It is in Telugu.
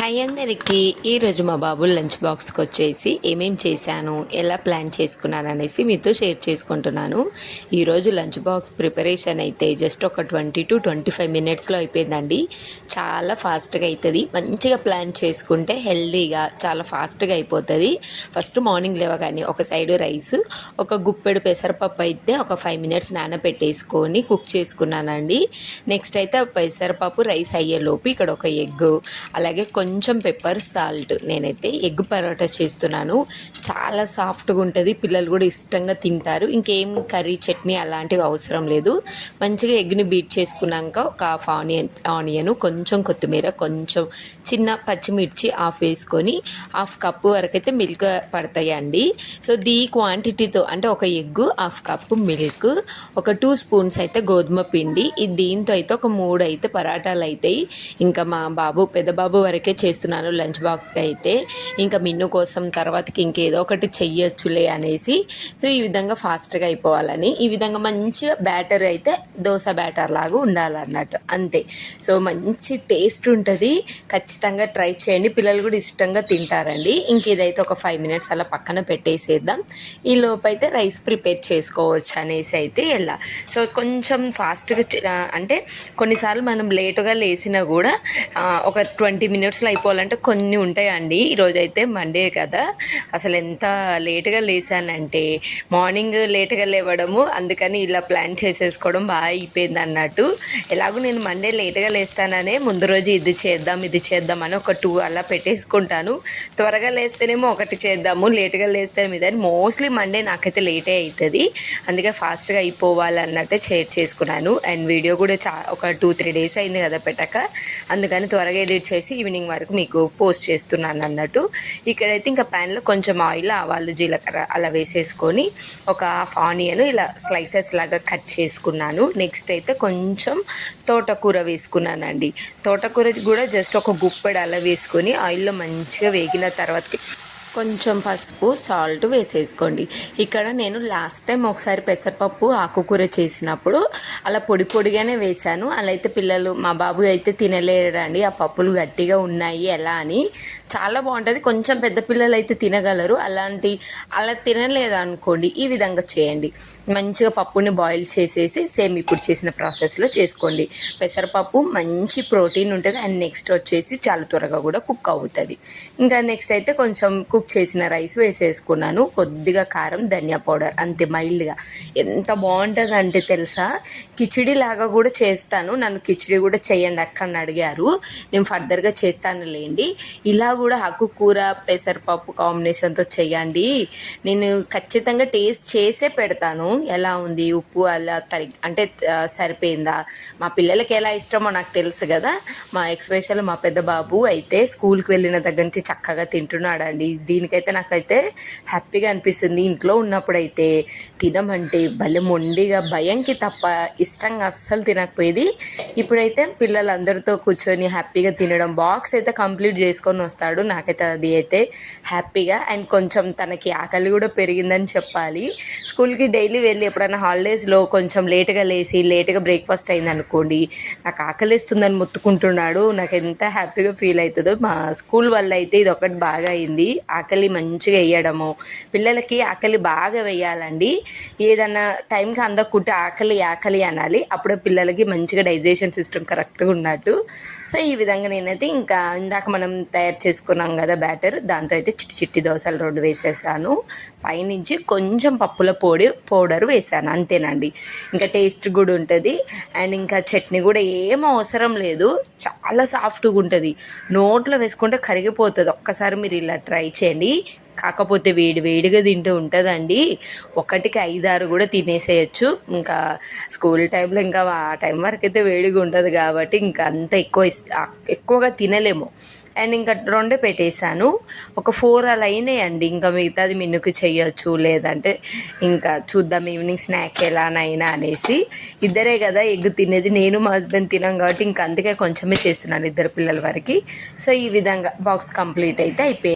హాయ్ అందరికీ. ఈరోజు మా బాబు లంచ్ బాక్స్కి వచ్చేసి ఏమేం చేశాను, ఎలా ప్లాన్ చేసుకున్నాను అనేసి మీతో షేర్ చేసుకుంటున్నాను. ఈరోజు లంచ్ బాక్స్ ప్రిపరేషన్ అయితే జస్ట్ ఒక 20 to 25 మినిట్స్లో అయిపోయిందండి. చాలా ఫాస్ట్గా అవుతుంది. మంచిగా ప్లాన్ చేసుకుంటే హెల్దీగా చాలా ఫాస్ట్గా అయిపోతుంది. ఫస్ట్ మార్నింగ్ లేవగానే ఒక సైడు రైస్, ఒక గుప్పెడు పెసరపప్పు అయితే ఒక 5 మినిట్స్ నానబెట్టేసుకొని కుక్ చేసుకున్నానండి. నెక్స్ట్ అయితే పెసరపప్పు రైస్ అయ్యేలోపు ఇక్కడ ఒక ఎగ్, అలాగే కొంచెం పెప్పర్, సాల్ట్. నేనైతే ఎగ్ పరోటా చేస్తున్నాను. చాలా సాఫ్ట్గా ఉంటుంది, పిల్లలు కూడా ఇష్టంగా తింటారు. ఇంకేం కర్రీ, చట్నీ అలాంటివి అవసరం లేదు. మంచిగా ఎగ్ని బీట్ చేసుకున్నాక ఒక హాఫ్ ఆనియన్, కొంచెం కొత్తిమీర, కొంచెం చిన్న పచ్చిమిర్చి హాఫ్ వేసుకొని హాఫ్ కప్పు వరకు అయితే మిల్క్ పడతాయండి. సో దీ క్వాంటిటీతో అంటే ఒక ఎగ్, హాఫ్ కప్పు మిల్క్, ఒక 2 స్పూన్స్ అయితే గోధుమ పిండి. దీంతో అయితే ఒక 3 అయితే పరాటాలు అవుతాయి. ఇంకా మా బాబు, పెద్ద బాబు వరకే చేస్తున్నాను లంచ్ బాక్స్కి అయితే. ఇంకా మిన్ను కోసం తర్వాతకి ఇంకేదో ఒకటి చెయ్యొచ్చులే అనేసి, సో ఈ విధంగా ఫాస్ట్గా అయిపోవాలని ఈ విధంగా మంచిగా బ్యాటర్ అయితే దోశ బ్యాటర్ లాగా ఉండాలన్నట్టు, అంతే. సో మంచి టేస్ట్ ఉంటుంది, ఖచ్చితంగా ట్రై చేయండి. పిల్లలు కూడా ఇష్టంగా తింటారండి. ఇంక ఇదైతే ఒక 5 మినిట్స్ అలా పక్కన పెట్టేసేద్దాం. ఈ లోపు అయితే రైస్ ప్రిపేర్ చేసుకోవచ్చు అనేసి అయితే ఎలా. సో కొంచెం ఫాస్ట్గా అంటే కొన్నిసార్లు మనం లేటుగా లేసినా కూడా ఒక 20 మినిట్స్లో అయిపోవాలంటే కొన్ని ఉంటాయండి. ఈరోజు అయితే మండే కదా, అసలు ఎంత లేటుగా లేసానంటే మార్నింగ్ లేటుగా లేవడము, అందుకని ఇలా ప్లాన్ చేసేసుకోవడం బాగా అయిపోయింది అన్నట్టు. ఎలాగో నేను మండే లేటుగా లేస్తాననే ముందు రోజు ఇది చేద్దాం అని ఒక 2 అలా పెట్టేసుకుంటాను. త్వరగా లేస్తేనేమో ఒకటి చేద్దాము, లేటుగా లేస్తే మీద మోస్ట్లీ మండే నాకైతే లేటే అవుతుంది. అందుకే ఫాస్ట్గా అయిపోవాలన్నట్టే షేర్ చేసుకున్నాను. అండ్ వీడియో కూడా ఒక 2-3 డేస్ అయింది కదా పెట్టక, అందుకని త్వరగా ఎడిట్ చేసి ఈవినింగ్ వరకు మీకు పోస్ట్ చేస్తున్నాను అన్నట్టు. ఇక్కడైతే ఇంకా ప్యాన్లో కొంచెం ఆయిల్, ఆవాలు, జీలకర్ర అలా వేసేసుకొని ఒక హాఫ్ ఆనియన్ ఇలా స్లైసెస్ లాగా కట్ చేసుకున్నాను. నెక్స్ట్ అయితే కొంచెం తోటకూర వేసుకున్నానండి. తోటకూర కూడా జస్ట్ ఒక గుప్పెడు అలా వేసుకొని ఆయిల్లో మంచిగా వేగిన తర్వాతకి కొంచెం పసుపు, సాల్ట్ వేసేసుకోండి. ఇక్కడ నేను లాస్ట్ టైం ఒకసారి పెసరపప్పు ఆకుకూర చేసినప్పుడు అలా పొడి పొడిగానే వేశాను. అలా అయితే పిల్లలు, మా బాబు అయితే తినలేరండి, ఆ పప్పులు గట్టిగా ఉన్నాయి ఎలా అని. చాలా బాగుంటుంది. కొంచెం పెద్ద పిల్లలు అయితే తినగలరు. అలా తినలేదు అనుకోండి, ఈ విధంగా చేయండి. మంచిగా పప్పుని బాయిల్ చేసేసి సేమ్ ఇప్పుడు చేసిన ప్రాసెస్లో చేసుకోండి. పెసరపప్పు మంచి ప్రోటీన్ ఉంటుంది. అండ్ నెక్స్ట్ వచ్చేసి చాలా త్వరగా కూడా కుక్ అవుతుంది. ఇంకా నెక్స్ట్ అయితే కొంచెం కుక్ చేసిన రైస్ వేసేసుకున్నాను. కొద్దిగా కారం, ధనియా పౌడర్, అంతే మైల్డ్గా. ఎంత బాగుంటుంది అంటే తెలుసా, కిచిడి లాగా కూడా చేస్తాను. నన్ను కిచిడి కూడా చేయండి అక్క అని అడిగారు. నేను ఫర్దర్గా చేస్తాను లేండి. ఇలా కూడా ఆకుకూర పెసరపప్పు కాంబినేషన్తో చేయండి. నేను ఖచ్చితంగా టేస్ట్ చేసే పెడతాను. ఎలా ఉంది, ఉప్పు అలా అంటే సరిపోయిందా, మా పిల్లలకి ఎలా ఇష్టమో నాకు తెలుసు కదా. ఎక్స్పెషల్ మా పెద్ద బాబు అయితే స్కూల్కి వెళ్ళిన దగ్గర నుంచి చక్కగా తింటున్నాడండి. దీనికైతే నాకైతే హ్యాపీగా అనిపిస్తుంది. ఇంట్లో ఉన్నప్పుడైతే తినమంటే భలే మొండిగా, భయంకి తప్ప ఇష్టంగా అస్సలు తినకపోయేది. ఇప్పుడైతే పిల్లలందరితో కూర్చొని హ్యాపీగా తినడం, బాక్స్ అయితే కంప్లీట్ చేసుకొని వస్తాడు. నాకైతే అది అయితే హ్యాపీగా. అండ్ కొంచెం తనకి ఆకలి కూడా పెరిగిందని చెప్పాలి. స్కూల్కి డైలీ వెళ్ళి ఎప్పుడైనా హాలిడేస్లో కొంచెం లేటుగా లేసి లేటుగా బ్రేక్ఫాస్ట్ అయిందనుకోండి, నాకు ఆకలిస్తుందని మొత్తుకుంటున్నాడు. నాకు ఎంత హ్యాపీగా ఫీల్ అవుతుందో. మా స్కూల్ వల్ల అయితే ఇది ఒకటి బాగా అయింది. ఆకలి మంచిగా వేయడము, పిల్లలకి ఆకలి బాగా వేయాలండి. ఏదన్నా టైంకి అందకుంటే ఆకలి అనాలి, అప్పుడే పిల్లలకి మంచిగా డైజెషన్ సిస్టమ్ కరెక్ట్గా ఉన్నట్టు. సో ఈ విధంగా నేనైతే ఇంకా ఇందాక మనం తయారు చేసుకున్నాం కదా బ్యాటర్, దాంతో అయితే చిట్టి దోశలు 2 వేసేసాను. పైనుంచి కొంచెం పప్పుల పౌడర్ వేసాను, అంతేనండి. ఇంకా టేస్ట్ కూడా ఉంటుంది. అండ్ ఇంకా చట్నీ కూడా ఏం అవసరం లేదు, చాలా సాఫ్ట్గా ఉంటుంది. నోట్లో వేసుకుంటే కరిగిపోతుంది. ఒక్కసారి మీరు ఇలా ట్రై చేయండి. కాకపోతే వేడిగా తింటూ ఉంటుందండి. 1కి 5-6 కూడా తినేసేయచ్చు. ఇంకా స్కూల్ టైంలో ఇంకా ఆ టైం వరకు అయితే వేడిగా ఉంటుంది కాబట్టి ఇంకా అంత ఎక్కువగా తినలేము. అండ్ ఇంకా 2 పెట్టేశాను. ఒక 4 అలా అయినాయండి. ఇంకా మిగతాది మిన్నుకు చెయ్యొచ్చు, లేదంటే ఇంకా చూద్దాం ఈవినింగ్ స్నాక్ ఎలానైనా అనేసి. ఇద్దరే కదా ఎగ్ తినేది, నేను మా హస్బెండ్ తినాం కాబట్టి ఇంకా అందుకే కొంచెమే చేస్తున్నాను 2 పిల్లల వరకు. సో ఈ విధంగా బాక్స్ కంప్లీట్ అయితే అయిపోయింది.